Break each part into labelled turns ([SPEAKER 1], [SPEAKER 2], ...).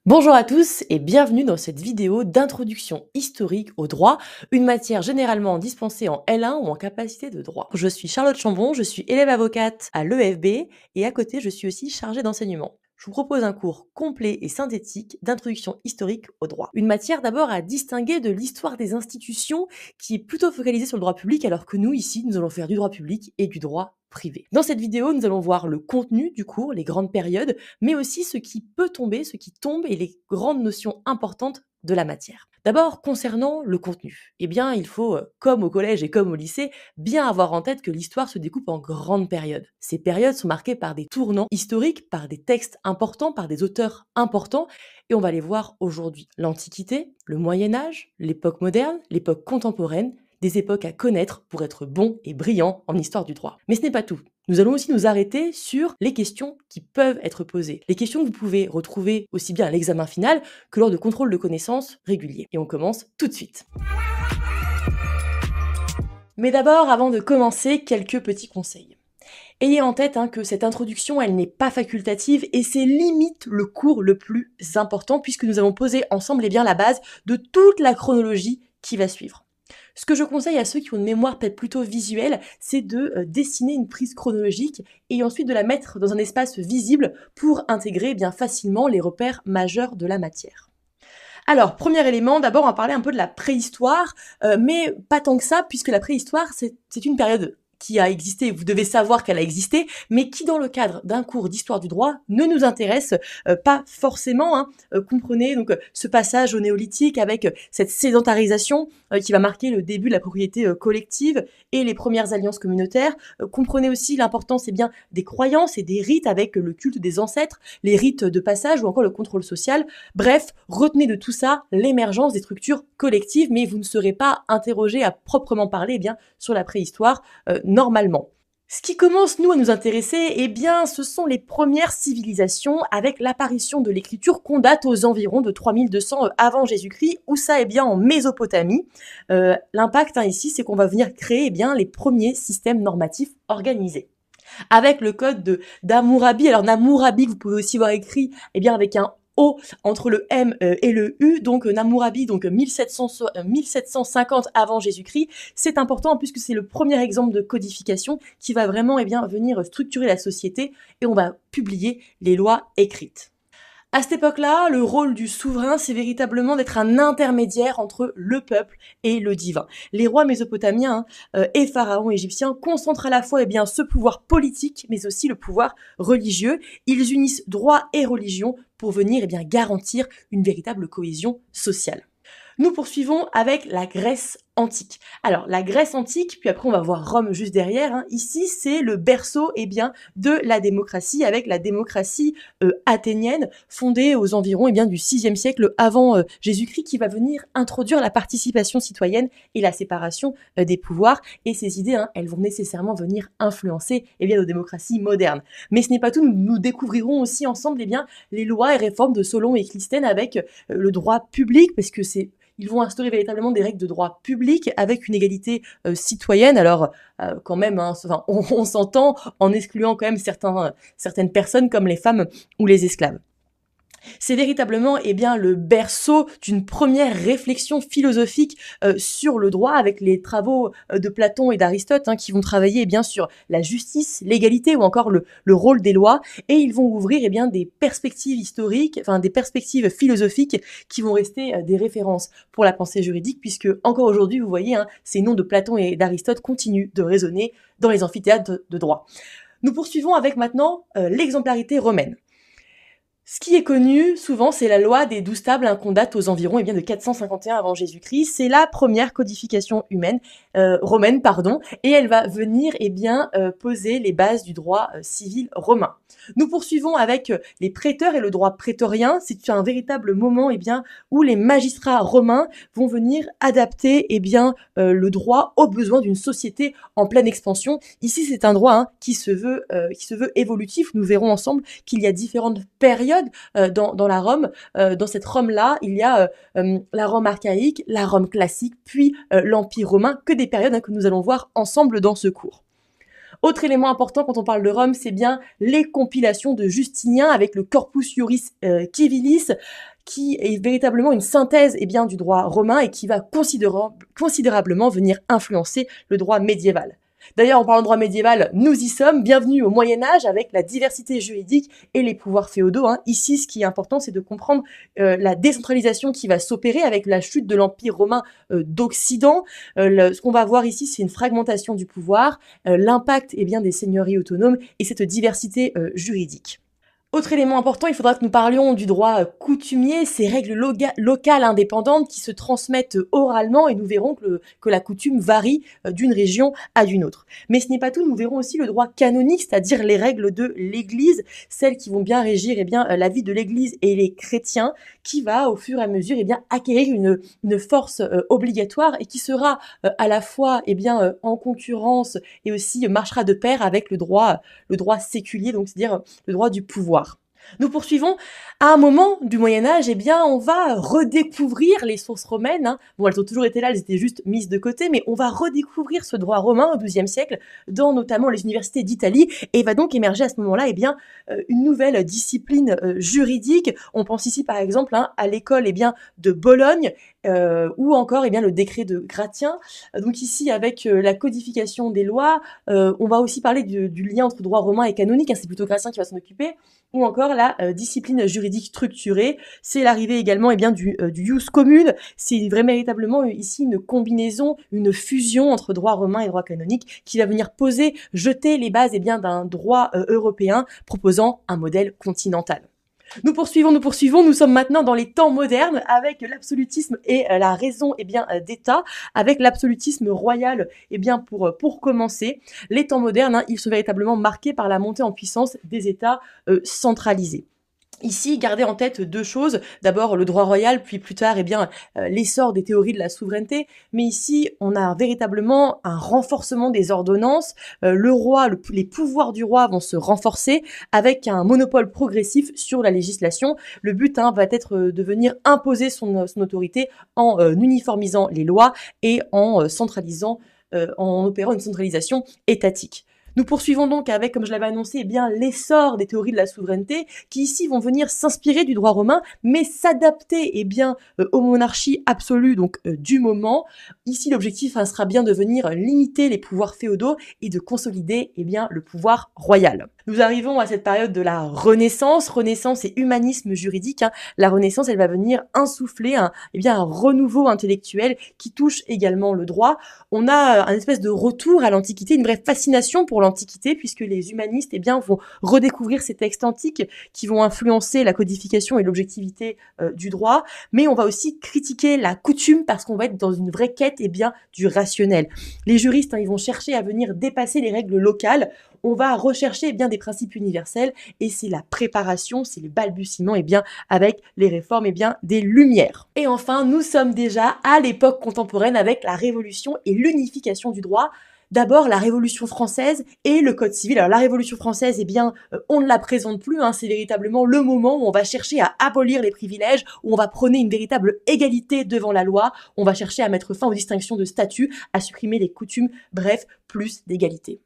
[SPEAKER 1] Bonjour à tous et bienvenue dans cette vidéo d'introduction historique au droit, une matière généralement dispensée en L1 ou en capacité de droit. Je suis Charlotte Chambon, je suis élève avocate à l'EFB et à côté je suis aussi chargée d'enseignement. Je vous propose un cours complet et synthétique d'introduction historique au droit. Une matière d'abord à distinguer de l'histoire des institutions qui est plutôt focalisée sur le droit public alors que nous ici nous allons faire du droit public et du droit privé. Dans cette vidéo, nous allons voir le contenu du cours, les grandes périodes, mais aussi ce qui peut tomber, ce qui tombe et les grandes notions importantes de la matière. D'abord, concernant le contenu, eh bien, il faut, comme au collège et comme au lycée, bien avoir en tête que l'histoire se découpe en grandes périodes. Ces périodes sont marquées par des tournants historiques, par des textes importants, par des auteurs importants, et on va les voir aujourd'hui. L'Antiquité, le Moyen-Âge, l'époque moderne, l'époque contemporaine, des époques à connaître pour être bon et brillant en histoire du droit. Mais ce n'est pas tout. Nous allons aussi nous arrêter sur les questions qui peuvent être posées. Les questions que vous pouvez retrouver aussi bien à l'examen final que lors de contrôles de connaissances réguliers. Et on commence tout de suite. Mais d'abord, avant de commencer, quelques petits conseils. Ayez en tête que cette introduction, elle n'est pas facultative et c'est limite le cours le plus important puisque nous avons posé ensemble la base de toute la chronologie qui va suivre. Ce que je conseille à ceux qui ont une mémoire peut-être plutôt visuelle, c'est de dessiner une prise chronologique et ensuite de la mettre dans un espace visible pour intégrer bien facilement les repères majeurs de la matière. Alors, premier élément, d'abord on va parler un peu de la préhistoire, mais pas tant que ça, puisque la préhistoire, c'est une période qui a existé, vous devez savoir qu'elle a existé, mais qui dans le cadre d'un cours d'histoire du droit ne nous intéresse pas forcément. Comprenez donc ce passage au néolithique avec cette sédentarisation qui va marquer le début de la propriété collective et les premières alliances communautaires. Comprenez aussi l'importance des croyances et des rites avec le culte des ancêtres, les rites de passage ou encore le contrôle social. Bref, retenez de tout ça l'émergence des structures collectives, mais vous ne serez pas interrogé à proprement parler sur la préhistoire normalement. Ce qui commence, nous, à nous intéresser, ce sont les premières civilisations avec l'apparition de l'écriture qu'on date aux environs de 3200 avant Jésus-Christ, où ça, en Mésopotamie. L'impact ici, c'est qu'on va venir créer les premiers systèmes normatifs organisés. Avec le code d'Hammurabi, alors Hammurabi, vous pouvez aussi voir écrit, avec un O entre le M et le U, donc Hammurabi, donc 1750 avant Jésus-Christ. C'est important puisque c'est le premier exemple de codification qui va vraiment venir structurer la société et on va publier les lois écrites. À cette époque-là, le rôle du souverain, c'est véritablement d'être un intermédiaire entre le peuple et le divin. Les rois mésopotamiens et pharaons égyptiens concentrent à la fois ce pouvoir politique, mais aussi le pouvoir religieux. Ils unissent droit et religion pour venir garantir une véritable cohésion sociale. Nous poursuivons avec la Grèce antique. Alors, la Grèce antique, puis après on va voir Rome juste derrière. Ici, c'est le berceau de la démocratie, avec la démocratie athénienne, fondée aux environs du 6e siècle avant Jésus-Christ, qui va venir introduire la participation citoyenne et la séparation des pouvoirs. Et ces idées, elles vont nécessairement venir influencer nos démocraties modernes. Mais ce n'est pas tout, nous découvrirons aussi ensemble les lois et réformes de Solon et Clisthène avec le droit public, parce que ils vont instaurer véritablement des règles de droit public avec une égalité citoyenne. Alors quand même, on s'entend en excluant quand même certaines personnes comme les femmes ou les esclaves. C'est véritablement le berceau d'une première réflexion philosophique sur le droit avec les travaux de Platon et d'Aristote qui vont travailler sur la justice, l'égalité ou encore le rôle des lois, et ils vont ouvrir des perspectives historiques, des perspectives philosophiques qui vont rester des références pour la pensée juridique, puisque encore aujourd'hui, vous voyez, ces noms de Platon et d'Aristote continuent de résonner dans les amphithéâtres de droit. Nous poursuivons avec maintenant l'exemplarité romaine. Ce qui est connu, souvent, c'est la loi des 12 tables qu'on date aux environs de 451 avant Jésus-Christ. C'est la première codification romaine, et elle va venir poser les bases du droit civil romain. Nous poursuivons avec les préteurs et le droit prétorien. C'est un véritable moment où les magistrats romains vont venir adapter le droit aux besoins d'une société en pleine expansion. Ici, c'est un droit qui se veut évolutif. Nous verrons ensemble qu'il y a différentes périodes dans la Rome. Dans cette Rome-là, il y a la Rome archaïque, la Rome classique, puis l'Empire romain, que des périodes que nous allons voir ensemble dans ce cours. Autre élément important quand on parle de Rome, c'est bien les compilations de Justinien avec le Corpus Juris Civilis, qui est véritablement une synthèse bien, du droit romain et qui va considérablement venir influencer le droit médiéval. D'ailleurs, en parlant de droit médiéval, nous y sommes. Bienvenue au Moyen-Âge avec la diversité juridique et les pouvoirs féodaux. Ici, ce qui est important, c'est de comprendre la décentralisation qui va s'opérer avec la chute de l'Empire romain d'Occident. Ce qu'on va voir ici, c'est une fragmentation du pouvoir, l'impact bien, des seigneuries autonomes et cette diversité juridique. Autre élément important, il faudra que nous parlions du droit coutumier, ces règles locales indépendantes qui se transmettent oralement et nous verrons que la coutume varie d'une région à une autre. Mais ce n'est pas tout, nous verrons aussi le droit canonique, c'est-à-dire les règles de l'Église, celles qui vont bien régir la vie de l'Église et les chrétiens, qui va au fur et à mesure acquérir une force obligatoire et qui sera à la fois en concurrence et aussi marchera de pair avec le droit séculier, donc c'est-à-dire le droit du pouvoir. Nous poursuivons. À un moment du Moyen-Âge, on va redécouvrir les sources romaines. Bon, elles ont toujours été là, elles étaient juste mises de côté, mais on va redécouvrir ce droit romain au XIIe siècle dans notamment les universités d'Italie et va donc émerger à ce moment-là une nouvelle discipline juridique. On pense ici par exemple à l'école de Bologne ou encore le décret de Gratien. Donc ici avec la codification des lois, on va aussi parler du lien entre droit romain et canonique. C'est plutôt Gratien qui va s'en occuper. Ou encore la discipline juridique structurée, c'est l'arrivée également du jus commune, c'est véritablement ici une combinaison, une fusion entre droit romain et droit canonique qui va venir jeter les bases d'un droit européen proposant un modèle continental. Nous poursuivons, nous sommes maintenant dans les temps modernes avec l'absolutisme et la raison d'État, avec l'absolutisme royal pour commencer. Les temps modernes, ils sont véritablement marqués par la montée en puissance des États centralisés. Ici, gardez en tête deux choses. D'abord, le droit royal, puis plus tard, l'essor des théories de la souveraineté. Mais ici, on a véritablement un renforcement des ordonnances. Le roi, les pouvoirs du roi vont se renforcer avec un monopole progressif sur la législation. Le but va être de venir imposer son autorité en uniformisant les lois et en centralisant, en opérant une centralisation étatique. Nous poursuivons donc avec, comme je l'avais annoncé, l'essor des théories de la souveraineté qui ici vont venir s'inspirer du droit romain, mais s'adapter aux monarchies absolues du moment. Ici, l'objectif sera bien de venir limiter les pouvoirs féodaux et de consolider le pouvoir royal. Nous arrivons à cette période de la Renaissance et humanisme juridique. La Renaissance, elle va venir insuffler un renouveau intellectuel qui touche également le droit. On a un espèce de retour à l'Antiquité, une vraie fascination pour l'Antiquité, puisque les humanistes vont redécouvrir ces textes antiques qui vont influencer la codification et l'objectivité du droit, mais on va aussi critiquer la coutume parce qu'on va être dans une vraie quête du rationnel. Les juristes, ils vont chercher à venir dépasser les règles locales. On va rechercher des principes universels et c'est la préparation, c'est le balbutiement avec les réformes des Lumières. Et enfin, nous sommes déjà à l'époque contemporaine avec la Révolution et l'unification du droit. D'abord, la Révolution française et le Code civil. Alors, la Révolution française, on ne la présente plus. C'est véritablement le moment où on va chercher à abolir les privilèges, où on va prôner une véritable égalité devant la loi. On va chercher à mettre fin aux distinctions de statut, à supprimer les coutumes, bref, plus d'égalité.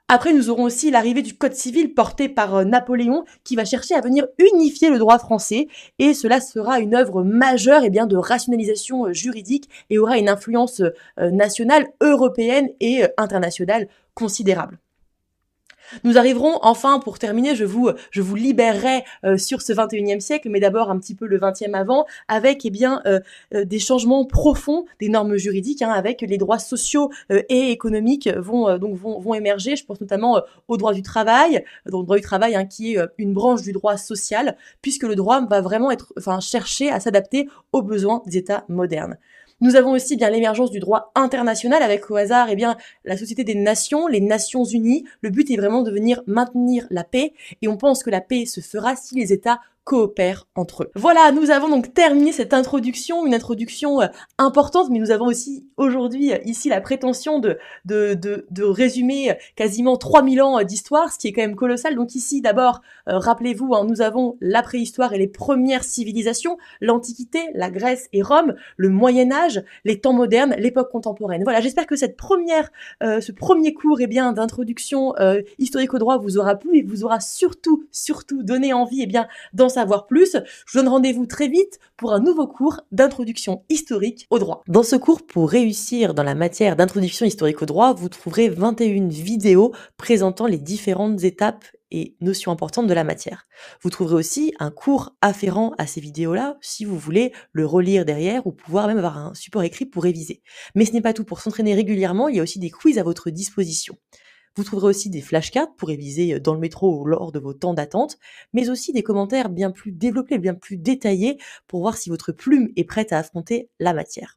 [SPEAKER 1] Après, nous aurons aussi l'arrivée du Code civil porté par Napoléon qui va chercher à venir unifier le droit français et cela sera une œuvre majeure de rationalisation juridique et aura une influence nationale, européenne et internationale considérable. Nous arriverons enfin, pour terminer, je vous libérerai sur ce 21e siècle, mais d'abord un petit peu le 20e avant, avec des changements profonds des normes juridiques, avec les droits sociaux et économiques vont émerger. Je pense notamment au droit du travail, qui est une branche du droit social, puisque le droit va vraiment chercher à s'adapter aux besoins des États modernes. Nous avons aussi l'émergence du droit international avec au hasard la Société des Nations, les Nations Unies. Le but est vraiment de venir maintenir la paix et on pense que la paix se fera si les États coopèrent entre eux. Voilà, nous avons donc terminé cette introduction, une introduction importante, mais nous avons aussi aujourd'hui ici la prétention de résumer quasiment 3000 ans d'histoire, ce qui est quand même colossal. Donc ici, d'abord, rappelez-vous, nous avons la préhistoire et les premières civilisations, l'Antiquité, la Grèce et Rome, le Moyen-Âge, les temps modernes, l'époque contemporaine. Voilà, j'espère que ce premier cours d'introduction historique au droit vous aura plu et vous aura surtout donné envie d'en savoir plus, je vous donne rendez-vous très vite pour un nouveau cours d'introduction historique au droit. Dans ce cours, pour réussir dans la matière d'introduction historique au droit, vous trouverez 21 vidéos présentant les différentes étapes et notions importantes de la matière. Vous trouverez aussi un cours afférent à ces vidéos-là, si vous voulez le relire derrière ou pouvoir même avoir un support écrit pour réviser. Mais ce n'est pas tout. Pour s'entraîner régulièrement, il y a aussi des quiz à votre disposition. Vous trouverez aussi des flashcards pour réviser dans le métro ou lors de vos temps d'attente, mais aussi des commentaires bien plus développés, bien plus détaillés pour voir si votre plume est prête à affronter la matière.